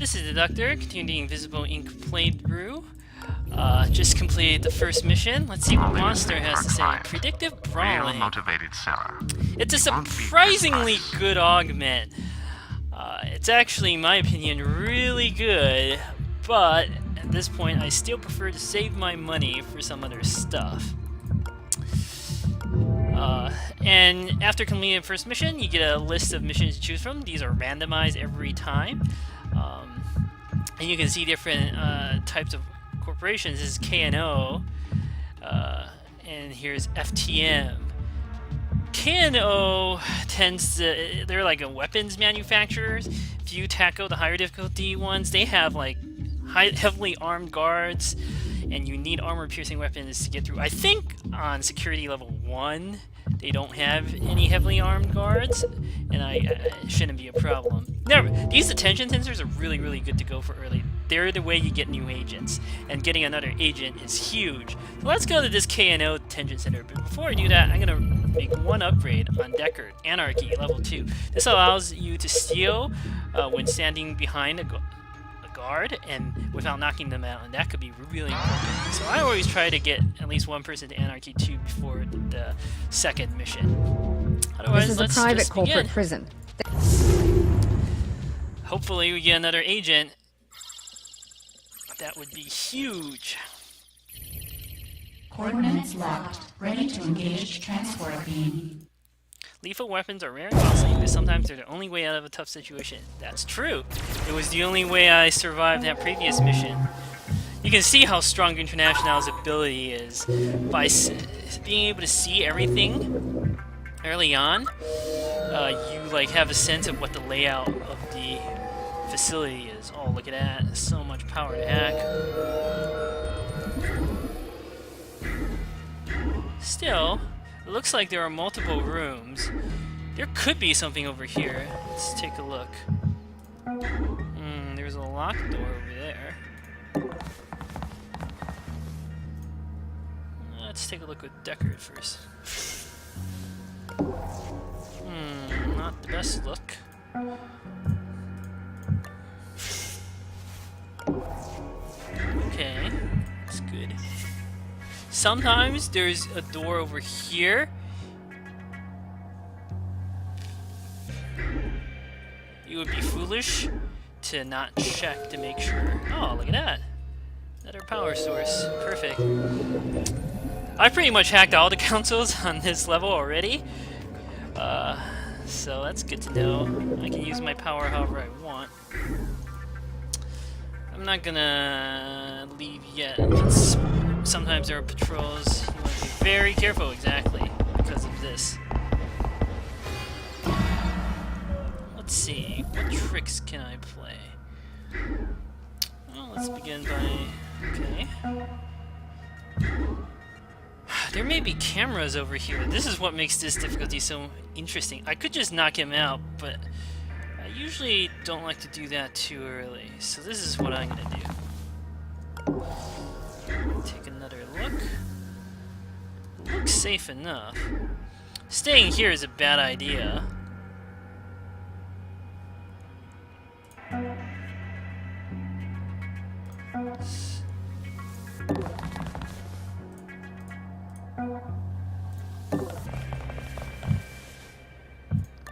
This is the Doctor, continuing the Invisible Ink playthrough. Just completed the first mission. Let's see what Monster has to say. Predictive Brawling. Motivated seller. It's a surprisingly good augment. It's actually, in my opinion, really good, but at this point I still prefer to save my money for some other stuff. And after completing the first mission, you get a list of missions to choose from. These are randomized every time. And you can see different types of corporations. This is K&O, and here's FTM. K&O tends to, they're like a weapons manufacturers. If you tackle the higher difficulty ones, they have like heavily armed guards, and you need armor-piercing weapons to get through. I think on security level 1, they don't have any heavily armed guards, and it shouldn't be a problem. Never. These detention sensors are really, really good to go for early. They're the way you get new agents, and getting another agent is huge. So let's go to this K&O Detention Center. But before I do that, I'm gonna make one upgrade on Deckard, Anarchy, level 2. This allows you to steal when standing behind a guard and without knocking them out, and that could be really important. So I always try to get at least one person to Anarchy 2 before the second mission. Otherwise, this is a private corporate prison. Hopefully we get another agent. That would be huge. Coordinates locked. Ready to engage transport beam. Lethal weapons are rare and costly, but sometimes they're the only way out of a tough situation. That's true. It was the only way I survived that previous mission. You can see how strong Internationale's ability is by being able to see everything early on. You like have a sense of what the layout of the facility is. Oh, look at that! So much power to hack. Still, it looks like there are multiple rooms. There could be something over here. Let's take a look. There's a locked door over there. Let's take a look with Deckard first. Not the best look. Okay, that's good. Sometimes there's a door over here. You would be foolish to not check to make sure. Oh, look at that. Another power source. Perfect. I pretty much hacked all the consoles on this level already. So that's good to know. I can use my power however I want. I'm not gonna leave yet. Sometimes there are patrols. You want to be very careful, exactly, because of this. Let's see. What tricks can I play? Well, let's begin by... Okay. There may be cameras over here. This is what makes this difficulty so interesting. I could just knock him out, but I usually don't like to do that too early. So this is what I'm gonna do. Take another look. Looks safe enough. Staying here is a bad idea.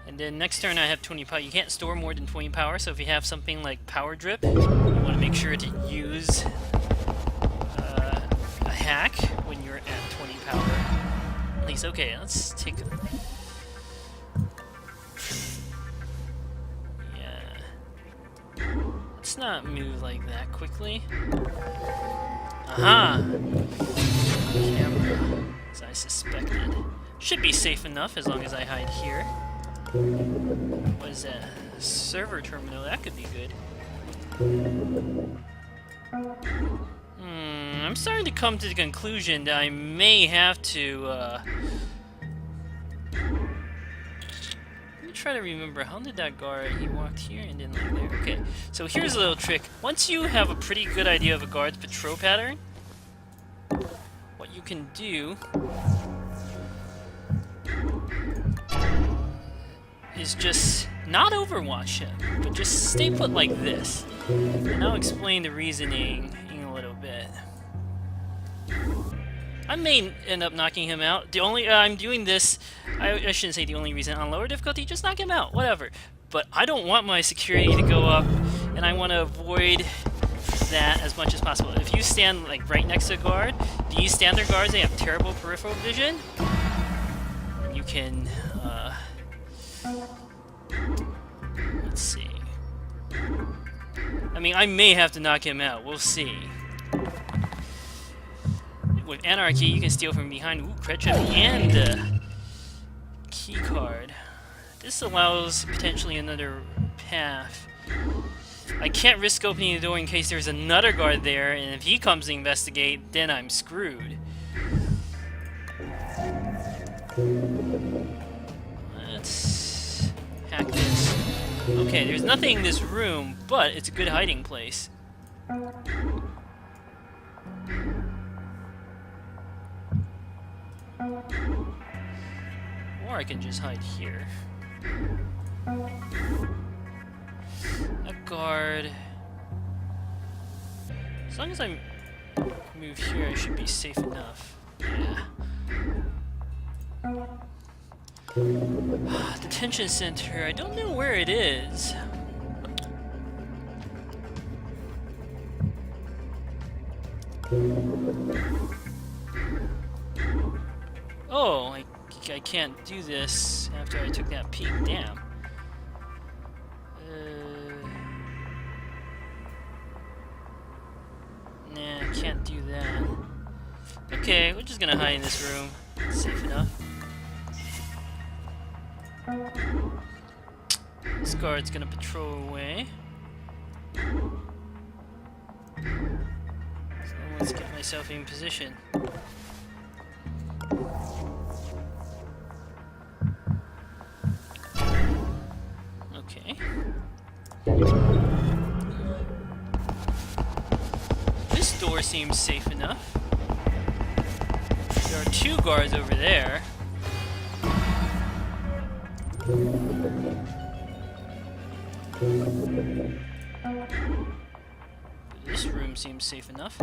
And then next turn I have 20 power. You can't store more than 20 power, so if you have something like power drip, you want to make sure to use a hack when you're at 20 power. At least, okay, let's take a... Yeah. Let's not move like that quickly. Aha! Camera, as I suspected. Should be safe enough as long as I hide here. What is that? A server terminal, that could be good. I'm starting to come to the conclusion that I may have to, let me try to remember, how did that guard, he walked here and then like there. Okay, so here's a little trick. Once you have a pretty good idea of a guard's patrol pattern, what you can do is just Not overwatch him, but just stay put like this. And I'll explain the reasoning in a little bit. I may end up knocking him out. The only I'm doing this, I shouldn't say the only reason. On lower difficulty, just knock him out, whatever. But I don't want my security to go up, and I want to avoid that as much as possible. If you stand like right next to a guard, these standard guards, they have terrible peripheral vision. You can, let's see. I mean, I may have to knock him out. We'll see. With Anarchy, you can steal from behind. Ooh, cred chip and key card. This allows potentially another path. I can't risk opening the door in case there's another guard there, and if he comes to investigate, then I'm screwed. Let's hack this. Okay, there's nothing in this room, but it's a good hiding place. Or I can just hide here. A guard. As long as I move here, I should be safe enough. Yeah. Detention center. I don't know where it is. Oh, I can't do this after I took that peek. Damn. Nah, I can't do that. Okay, we're just gonna hide in this room. It's safe enough. This guard's gonna patrol away. So let's get myself in position. Okay. This door seems safe enough. There are two guards over there. This room seems safe enough.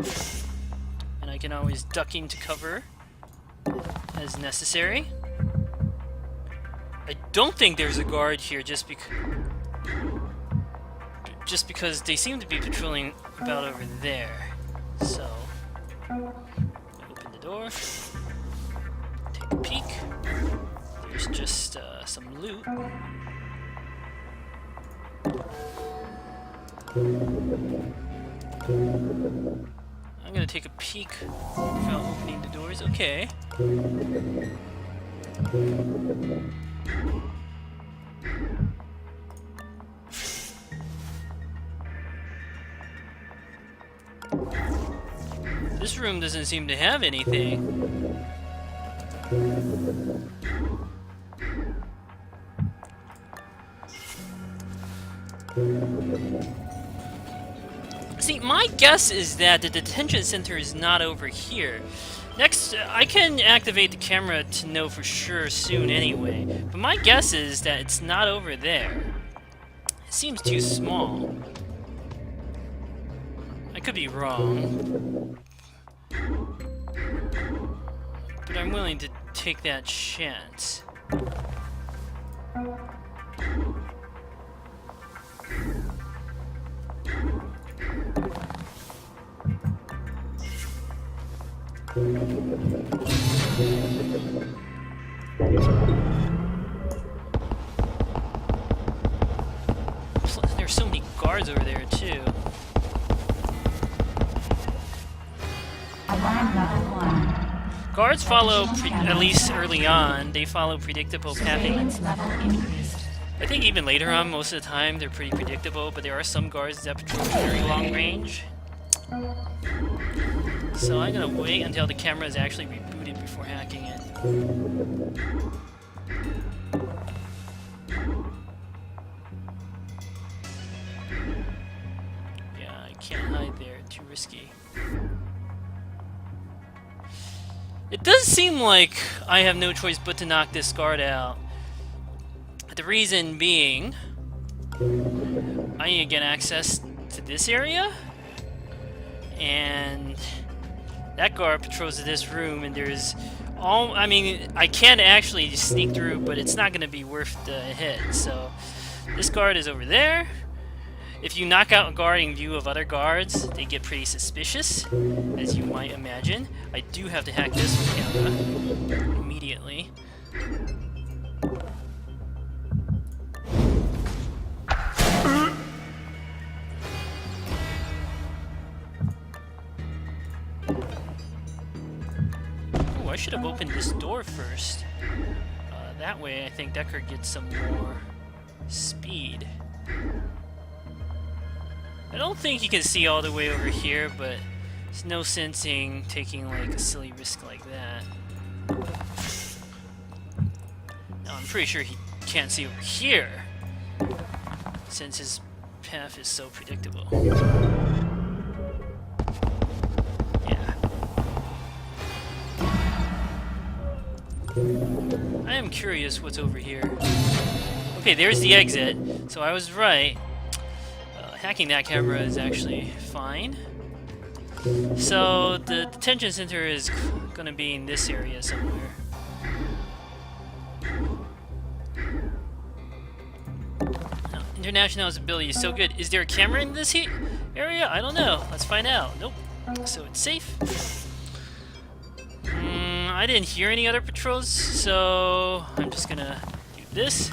And I can always duck into cover as necessary. I don't think there's a guard here just because they seem to be patrolling about over there. So, open the door, take a peek. There's just some loot. I'm gonna take a peek without opening the doors. Okay. This room doesn't seem to have anything. See, my guess is that the detention center is not over here. Next, I can activate the camera to know for sure soon anyway, but my guess is that it's not over there. It seems too small. I could be wrong, but I'm willing to take that chance. There's so many guards over there too. Alarm level 1. Guards follow, at least early on, they follow predictable pathing. Surveillance level increased. I think even later on, most of the time, they're pretty predictable, but there are some guards that patrol very long range. So I'm gonna wait until the camera is actually rebooted before hacking it. Yeah, I can't hide there, too risky. It does seem like I have no choice but to knock this guard out. The reason being, I need to get access to this area, and that guard patrols this room, and there's I mean, I can actually sneak through, but it's not going to be worth the hit. So this guard is over there. If you knock out a guard in view of other guards, they get pretty suspicious, as you might imagine. I do have to hack this camera immediately. I should have opened this door first. That way, I think Deckard gets some more speed. I don't think you can see all the way over here, but there's no sense in taking like a silly risk like that. Now, I'm pretty sure he can't see over here, since his path is so predictable. I am curious what's over here. Okay, there's the exit, so I was right. Hacking that camera is actually fine. So the detention center is gonna be in this area somewhere. Now, Internationale's ability is so good. Is there a camera in this area? I don't know. Let's find out. Nope. So it's safe. I didn't hear any other patrols, so I'm just gonna do this.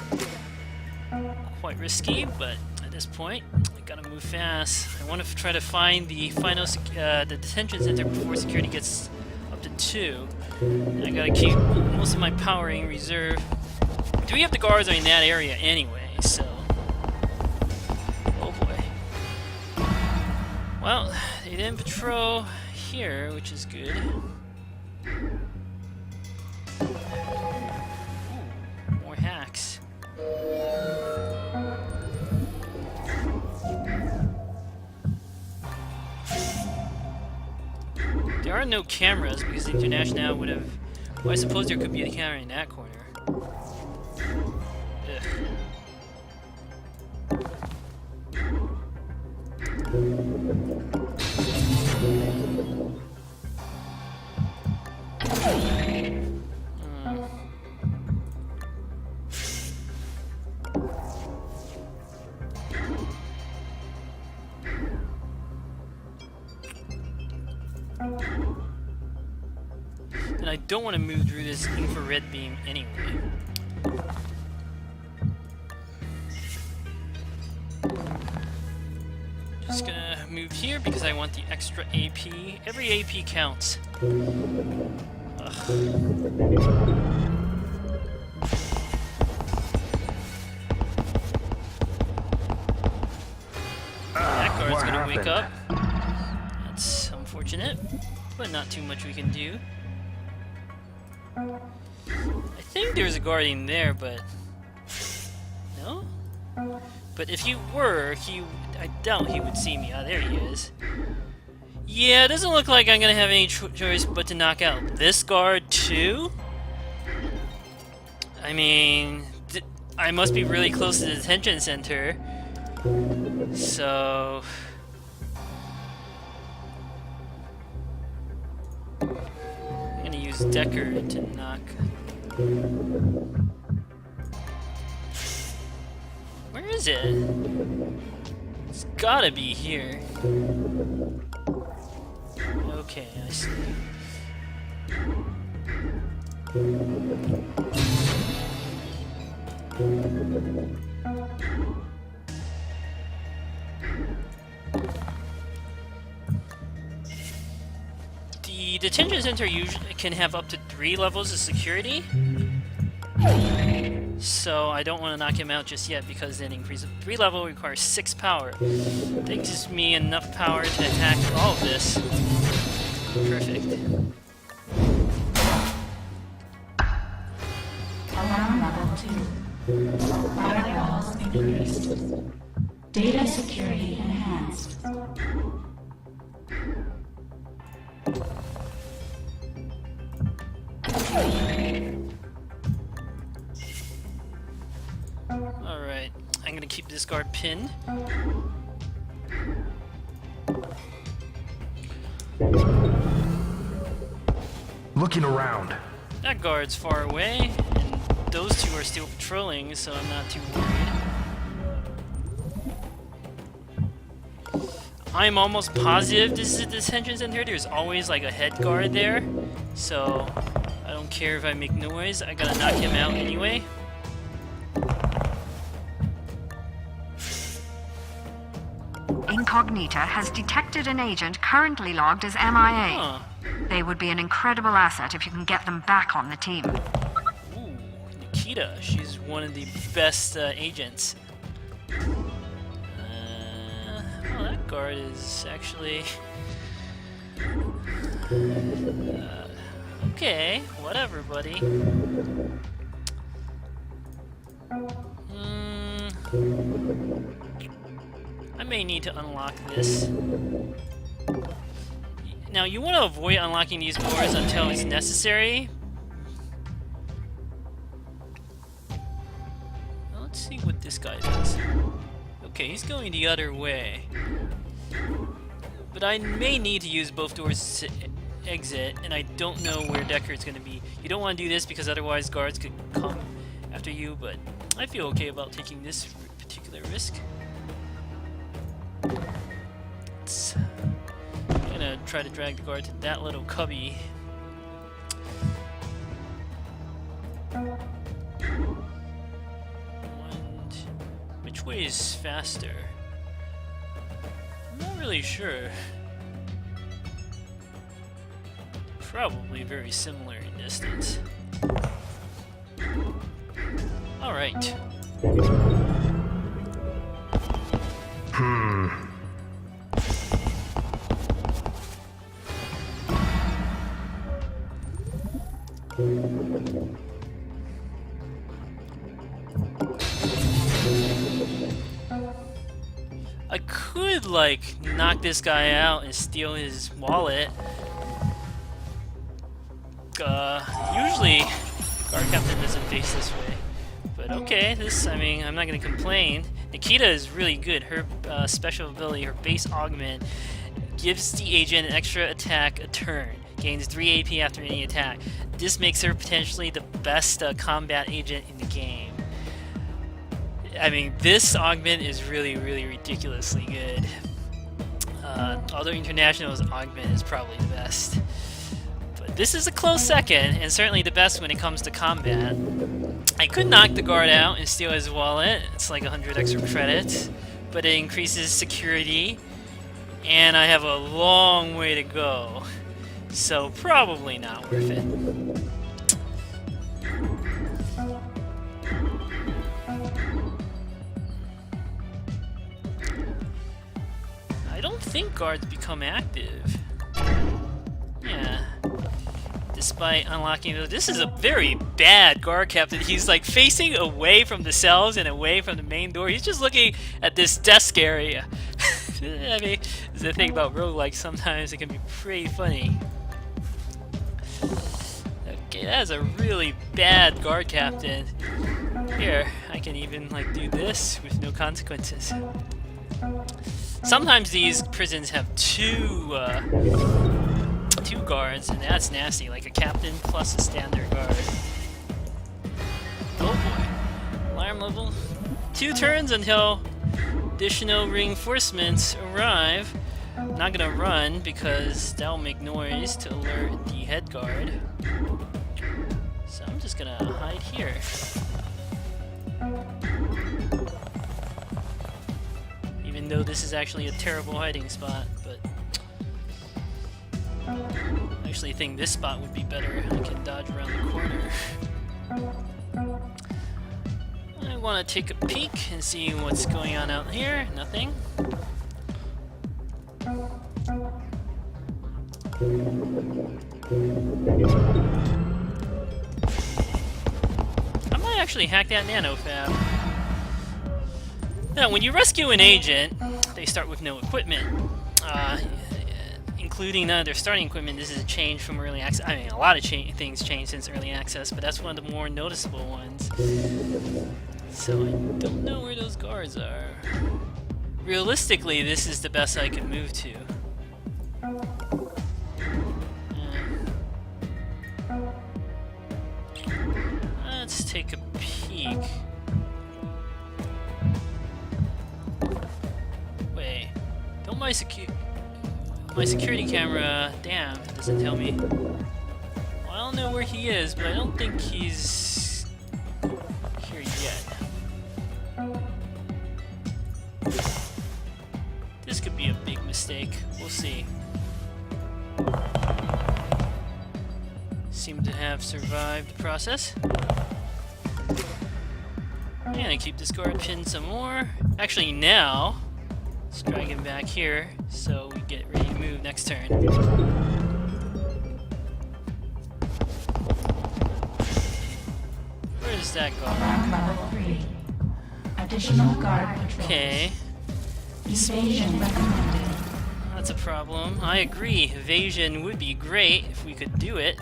Quite risky, but at this point, I gotta move fast. I want to try to find the final the detention center before security gets up to 2. And I gotta keep most of my power in reserve. 3 of the guards are in that area anyway, so... Oh boy. Well, they didn't patrol here, which is good. More hacks. There are no cameras because the Internationale would have... Well, I suppose there could be a camera in that corner. And I don't want to move through this infrared beam anyway. Just gonna move here because I want the extra AP. Every AP counts. Ugh. That guard's gonna wake up. That's unfortunate, but not too much we can do. I think there's a guard in there, but... No? But if he were, I doubt he would see me. Ah, there he is. Yeah, it doesn't look like I'm gonna have any choice but to knock out this guard too. I mean, I must be really close to the detention center. So... I'm gonna use Deckard to knock... Where is it? It's gotta be here. Okay, I see. The detention center usually can have up to 3 levels of security. So I don't want to knock him out just yet because then increase of 3 level requires 6 power. That gives me enough power to attack all of this. Perfect. Alarm level 2. Firewalls increased. Data security enhanced. this guard pinned. Looking around. That guard's far away, and those two are still patrolling, so I'm not too worried. I'm almost positive this is a detention center. There's always like a head guard there, so I don't care if I make noise. I gotta knock him out anyway. Incognita has detected an agent currently logged as MIA. Huh. They would be an incredible asset if you can get them back on the team. Ooh, Nikita. She's one of the best agents. Well, that guard is actually... okay, whatever, buddy. I may need to unlock this. Now, you want to avoid unlocking these doors until it's necessary. Let's see what this guy does. Okay, he's going the other way. But I may need to use both doors to exit, and I don't know where Deckard's going to be. You don't want to do this because otherwise guards could come after you, but I feel okay about taking this particular risk. I'm gonna try to drag the guard to that little cubby. And which way is faster? I'm not really sure. Probably very similar in distance. Alright. I could, like, knock this guy out and steal his wallet. Usually, guard captain doesn't face this way. But okay, I mean, I'm not gonna complain. Nikita is really good. Her special ability, her base augment, gives the agent an extra attack a turn. Gains 3 AP after any attack. This makes her potentially the best combat agent in the game. I mean, this augment is really, really ridiculously good. Although Internationale's augment is probably the best. But this is a close second, and certainly the best when it comes to combat. I could knock the guard out and steal his wallet. It's like 100 extra credits. But it increases security. And I have a long way to go. So probably not worth it. I don't think guards become active. Yeah. Despite unlocking those. This is a very bad guard captain. He's like facing away from the cells and away from the main door. He's just looking at this desk area. I mean, the thing about roguelikes, sometimes it can be pretty funny. Okay, that is a really bad guard captain. Here, I can even like do this with no consequences. Sometimes these prisons have two guards, and that's nasty, like a captain plus a standard guard. Oh boy. Alarm level. 2 turns until additional reinforcements arrive. I'm not gonna run because that'll make noise to alert the head guard. So I'm just gonna hide here. Even though this is actually a terrible hiding spot, but I actually think this spot would be better. I can dodge around the corner. I want to take a peek and see what's going on out here. Nothing. I might actually hack that nanofab. Now, when you rescue an agent, they start with no equipment. Including none of their starting equipment. This is a change from early access. I mean, a lot of things changed since early access, but that's one of the more noticeable ones. So I don't know where those guards are. Realistically, this is the best I can move to. Let's take a peek. Wait, don't my security camera, damn, it doesn't tell me. Well, I don't know where he is, but I don't think he's here yet. This could be a big mistake. We'll see. Seem to have survived the process. And I keep this guard pinned some more. Actually, now, let's drag him back here so we get ready to move next turn. Where's that guard? Alarm level 3. Additional guard patrols. Okay, Evasion recommended. that's a problem. I agree, evasion would be great if we could do it.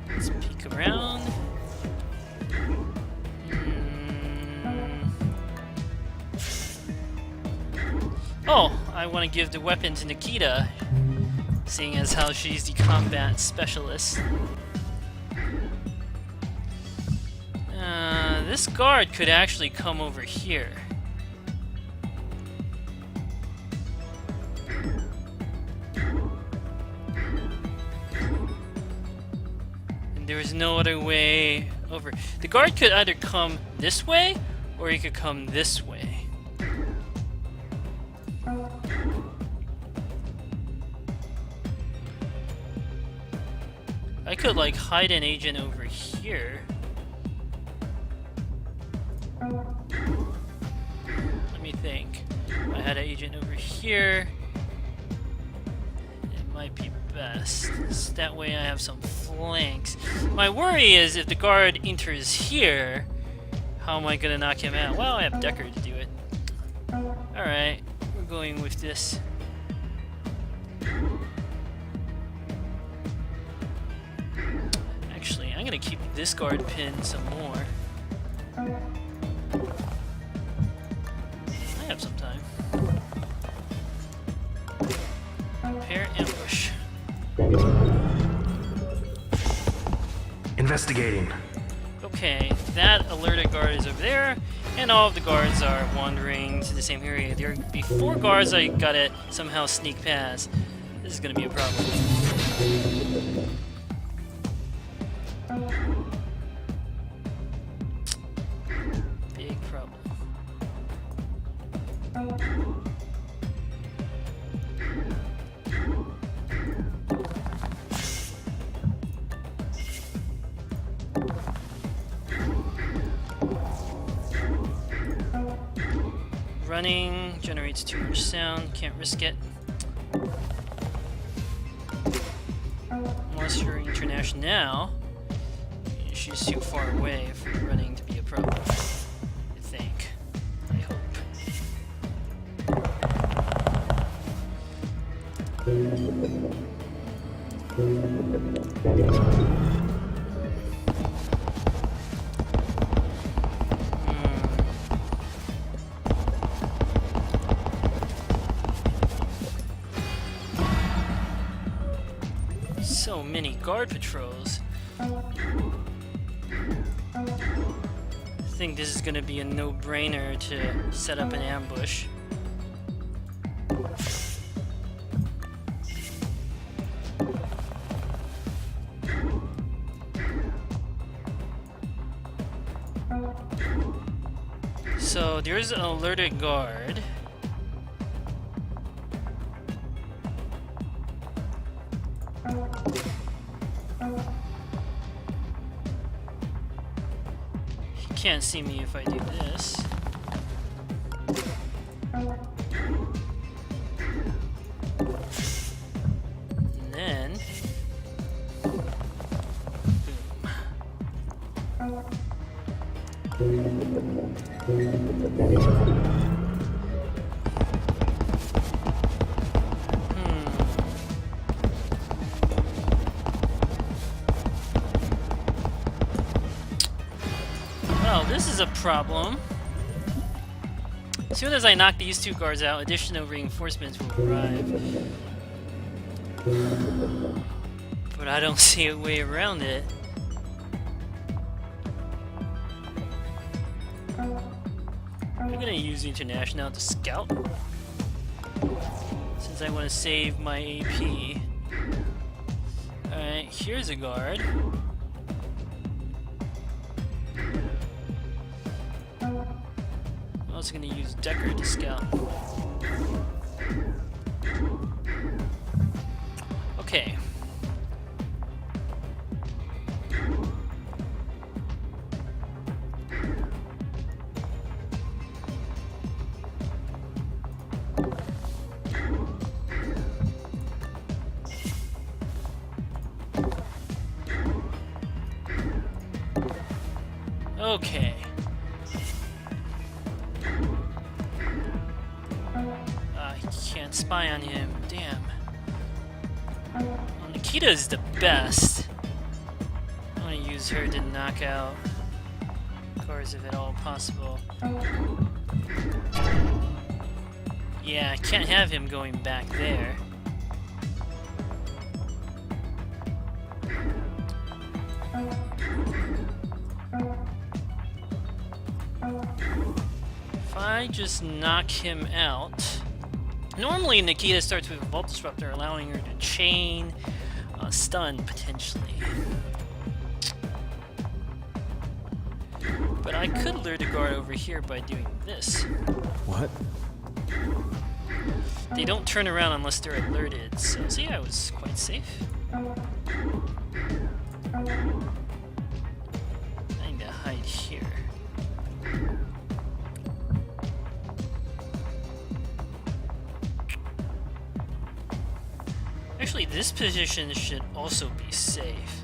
Let's peek around. Oh, I want to give the weapon to Nikita, seeing as how she's the combat specialist. This guard could actually come over here. And there is no other way over. The guard could either come this way, or he could come this way. I could like hide an agent over here. Let me think. If I had an agent over here, it might be best. So that way I have some flanks. My worry is if the guard enters here, how am I gonna knock him out? Well, I have Deckard to do it. Alright, we're going with this. Actually, I'm gonna keep this guard pinned some more. I have some time. Prepare ambush. Investigating. Okay, that alerted guard is over there, and all of the guards are wandering to the same area. There will be 4 guards I gotta somehow sneak past. This is gonna be a problem. Big problem. Running generates too much sound, can't risk it. Unless you're Internationale, she's too far away for running to be a problem. I think. I hope. So many guard patrols. I think this is gonna be a no-brainer to set up an ambush. So there's an alerted guard. He can't see me if I do this. And then boom. this is a problem. As soon as I knock these two guards out, additional reinforcements will arrive. But I don't see a way around it. I'm gonna use the Internationale to scout, since I want to save my AP. Alright, here's a guard. I'm also gonna use Deckard to scout. Okay. Okay. I can't spy on him. Damn. Well, Nikita is the best. I want to use her to knock out cars if at all possible. Yeah, I can't have him going back there. If I just knock him out... Normally Nikita starts with a Vault Disruptor, allowing her to chain, stun, potentially. But I could lure the guard over here by doing this. What? They don't turn around unless they're alerted, so see, I was quite safe. I need to hide here. Actually, this position should also be safe.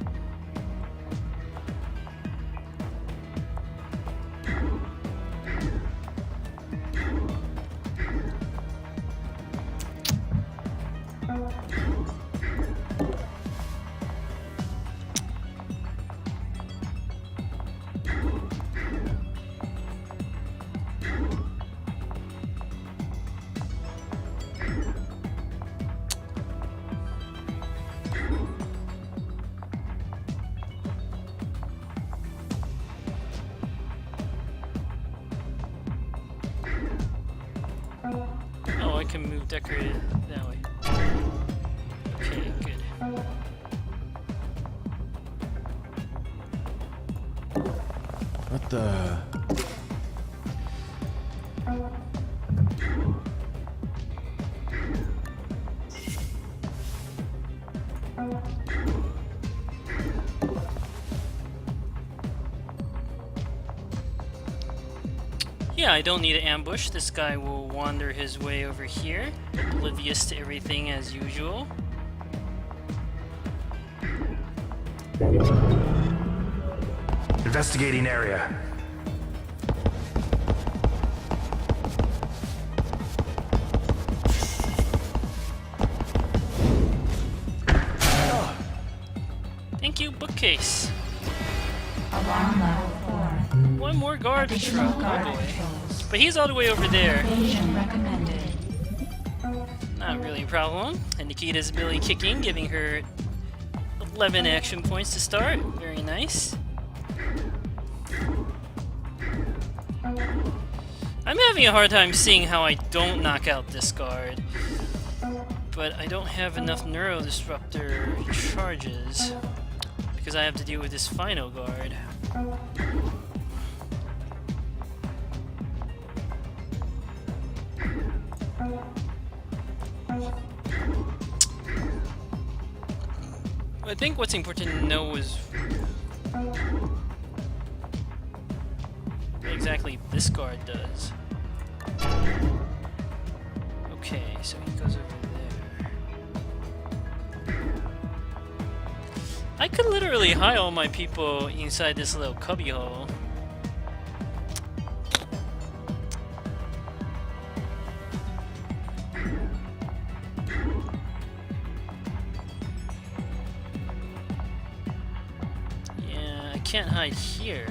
Oh, I can move Deckard that way. Okay, good. What the... Yeah, I don't need an ambush. This guy will wander his way over here, oblivious to everything as usual. Investigating area. Thank you, bookcase. Alarm level 4. One more guard Additional patrol. guard Oh boy. patrols. But he's all the way over there. Evasion recommended. Not really a problem. And Nikita's ability kicking, giving her 11 action points to start. Very nice. I'm having a hard time seeing how I don't knock out this guard. But I don't have enough Neuro Disruptor charges. Because I have to deal with this final guard. I think what's important to know is what exactly this guard does. Okay, so he goes over there. I could literally hide all my people inside this little cubbyhole. Yeah, I can't hide here.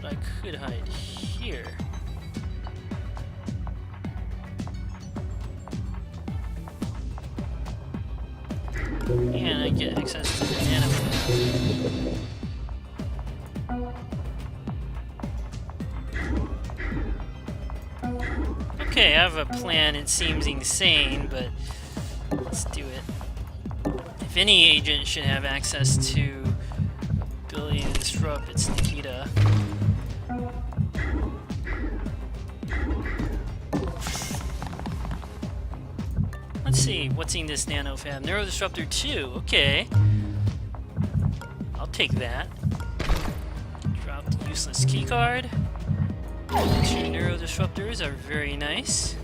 But I could hide here. And I get access to the nanofab. Okay, I have a plan. It seems insane, but let's do it. If any agent should have access to ability to disrupt, it's Nikita. Let's see, what's in this nanofab? Neurodisruptor 2, okay. I'll take that. Drop the useless keycard. 2 neurodisruptors are very nice.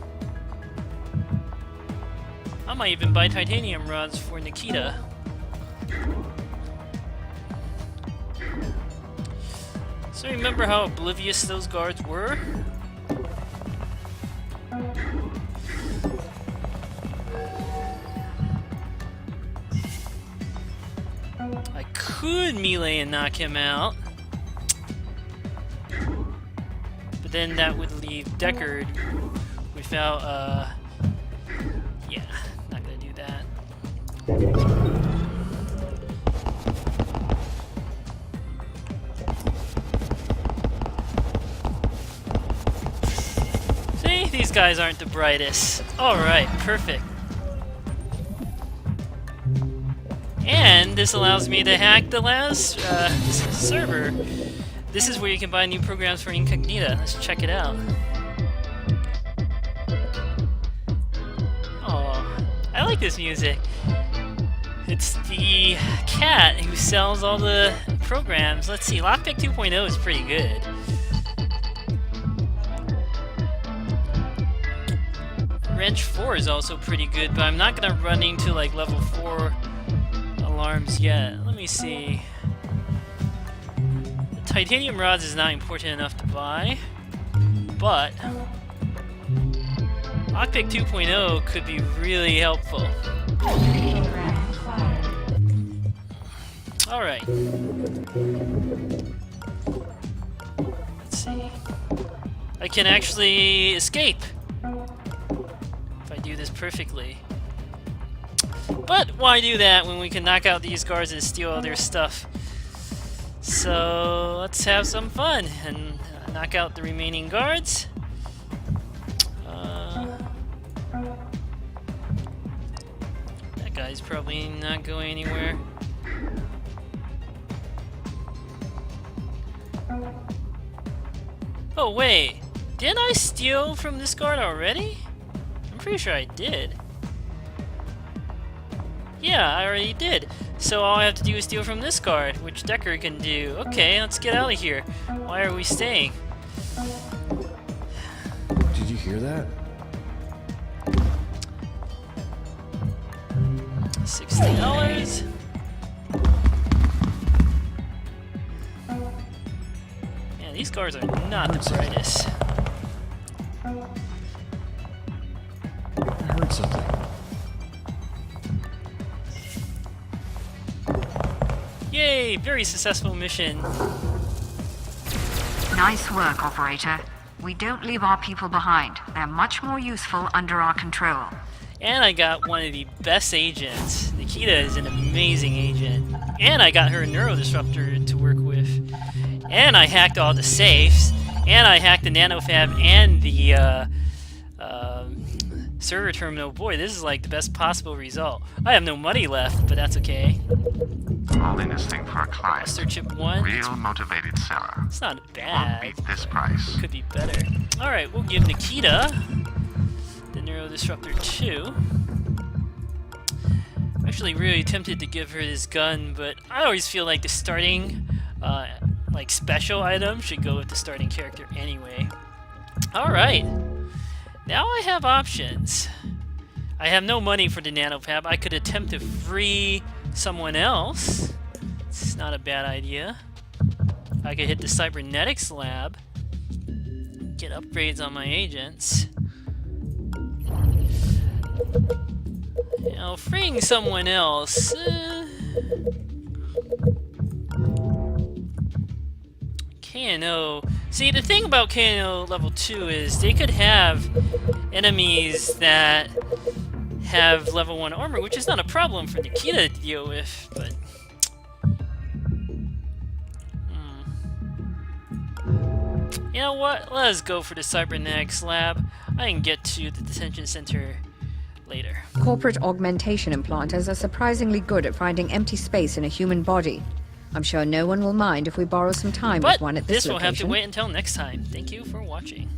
I might even buy titanium rods for Nikita. So remember how oblivious those guards were? I could melee and knock him out. But then that would leave Deckard without, yeah, not gonna do that. See, these guys aren't the brightest. Alright, perfect. And this allows me to hack the last server. This is where you can buy new programs for Incognita. Let's check it out. Oh, I like this music. It's the cat who sells all the programs. Let's see, Lockpick 2.0 is pretty good. Wrench 4 is also pretty good, but I'm not gonna run into like level 4 alarms yet. Let me see. Titanium rods is not important enough to buy, but Lockpick 2.0 could be really helpful. Alright. Let's see. I can actually escape if I do this perfectly. But why do that when we can knock out these guards and steal all their stuff? So let's have some fun and knock out the remaining guards. That guy's probably not going anywhere. Oh wait, didn't I steal from this guard already? I'm pretty sure I did. Yeah, I already did. So all I have to do is steal from this guard, which Deckard can do. Okay, let's get out of here. Why are we staying? Did you hear that? $60. Yeah, these guards are not the brightest. I heard something. Yay! Very successful mission. Nice work, operator. We don't leave our people behind. They're much more useful under our control. And I got one of the best agents. Nikita is an amazing agent. And I got her neurodisruptor to work with. And I hacked all the safes. And I hacked the nanofab and the server terminal. Boy, this is like the best possible result. I have no money left, but that's okay. Holding this thing for a client. Master chip 1. Real motivated seller. It's not bad. Won't beat this price. Could be better. Alright, we'll give Nikita the neurodisruptor 2. I'm actually really tempted to give her this gun, but I always feel like the starting like special item should go with the starting character anyway. Alright. Now I have options. I have no money for the nanofab. I could attempt to free someone else. It's not a bad idea. I could hit the cybernetics lab. Get upgrades on my agents. You know, freeing someone else. K&O See, the thing about K&O level 2 is they could have enemies that have level 1 armor, which is not a problem for Nikita to deal with, but... You know what? Let us go for the cybernetics lab. I can get to the detention center later. Corporate augmentation implanters are surprisingly good at finding empty space in a human body. I'm sure no one will mind if we borrow some time But with one at this this will have to location. wait until next time. Thank you for watching.